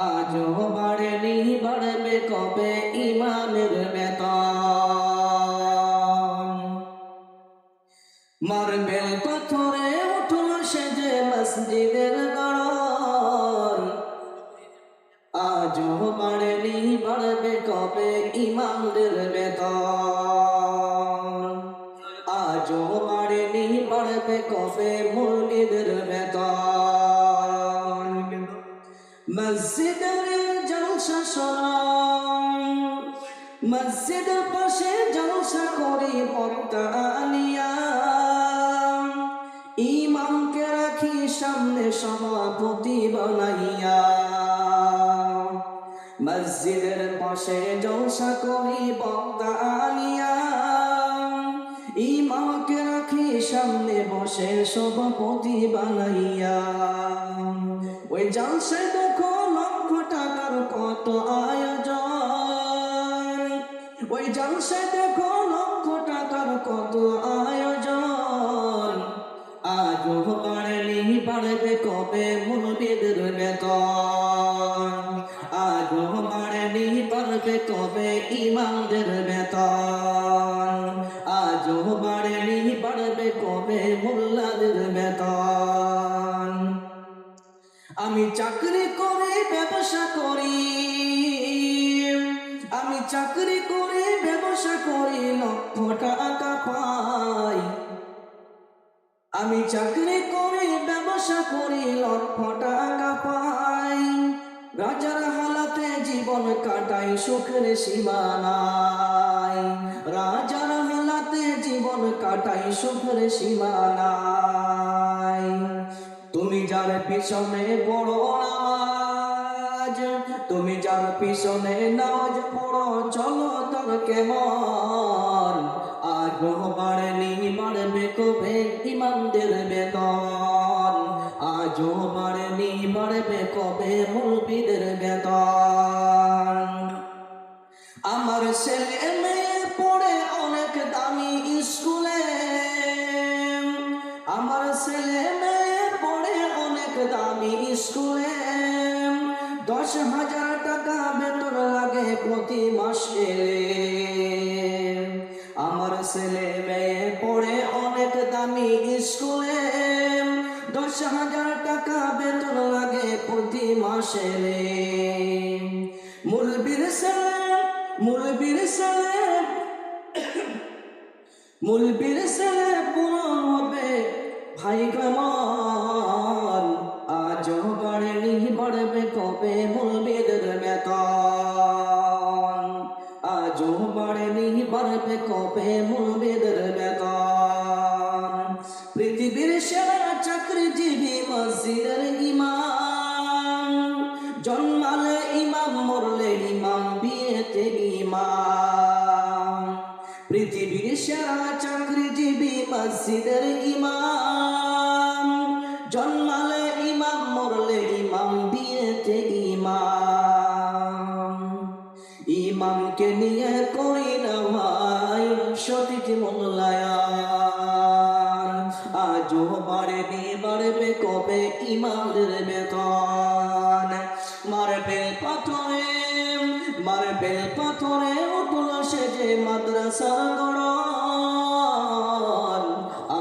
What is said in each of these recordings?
আজও বাড়েনি, বাড়বে কবে ইমামের বেতন। মার্বেল পাথরে উঠল সে যে মসজিদের গড়ন, আজও বাড়েনি, বাড়বে কবে ইমামদের বেতন। আজও বাড়েনি, বাড়বে কবে মুর্শিদের বেতন। মসজিদের জলসা শোনাম, মসজিদের পাশে জলসা করি বক্তা আলিয়া, ইমামকে রাখি সামনে সভাপতি বানাইয়া। মসজিদের পাশে জলসা করি বক্তা আলিয়া, ইমামকে রাখি সামনে বসে সভাপতি বানাইয়া। ওই জলসায় দেখো লক্ষ টাকার কত আয়োজন, ওই জলসায় দেখো লক্ষ টাকার কত আয়োজন। আজও বাড়েনি, বাড়বে কবে মুর্শিদের বেতন। আজও বাড়েনি, বাড়বে কবে ইমামদের বেতন। আজও বাড়েনি, বাড়বে কবে মোল্লাদের বেতন। আমি চাকরি করে ব্যবসা করি, আমি চাকরি করে ব্যবসা করি লক্ষ টাকা পাই। আমি চাকরি করে ব্যবসা করি লক্ষ টাকা পাই। রাজার হালাতে জীবন কাটাই সুখের সীমা নাই, রাজার হালাতে জীবন কাটাই সুখের সীমা নাই। তুমি যার পিছনে পড়ো নামাজ, তুমি যার পিছনে নামাজ পড়ো চলো তার কেমন। আজও বাড়েনি, বাড়বে কবে ইমামদের বেতন। আজও বাড়েনি, বাড়বে কবে মুর্শিদের বেতন। আমার ছেলে মেয়ে পড়ে অনেক দামি স্কুলে, আমার ছেলে মেয়ে পড়ে অনেক দামি স্কুলে। 10,000 টাকা বেতন লাগে প্রতি মাসে। আমার ছেলে মেয়ে পড়ে অনেক দামি স্কুলে, 10,000 টাকা বেতন লাগে প্রতি মাসে। মুলবির ছেলে, মুলবির ছেলে, মুলবির ছেলে পূরণ হবে ভাই কেমন। আজও বাড়েনি, বাড়বে কবে মুলবিদের বেতন। আজও বাড়েনি, বাড়বে কবে মুলবিদের বেতন। পৃথিবীর সেরা চাকরিজীবী মসজিদের ইমাম, জন্মালে ইমাম মরলে ইমাম বিয়েতে ইমাম। পৃথিবীর সেরা চাকরিজীবী মসজিদের ইমাম, জন্মালে ইমাম মরলে ইমাম বিয়েতে ইমাম। ইমামকে নিয়ে করি না ভাই সঠিক মূল্যায়ন। আজও বাড়েনি, বাড়বে কবে ইমামদের বেতন। মার্বেল পাথরে, মার্বেল পাথরে উঠল সে যে মাদ্রাসার গড়ন।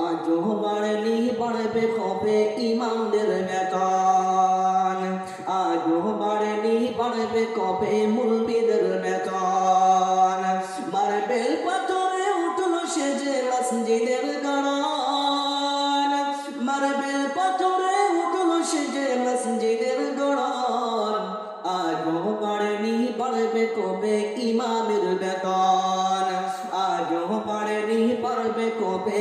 আজও বাড়েনি, বাড়বে কবে ইমামদের বেতন। আজও বাড়েনি, বাড়বে কবে মুর্শিদের বেতন। মার্বেল পাথরে উঠল সে যে মসজিদের গড়ন, মার্বেল পাথরে উঠল সে যে মসজিদের গড়ন। আজও বাড়েনি, বাড়বে কবে ইমামের বেতন। আজও বাড়েনি, বাড়বে কবে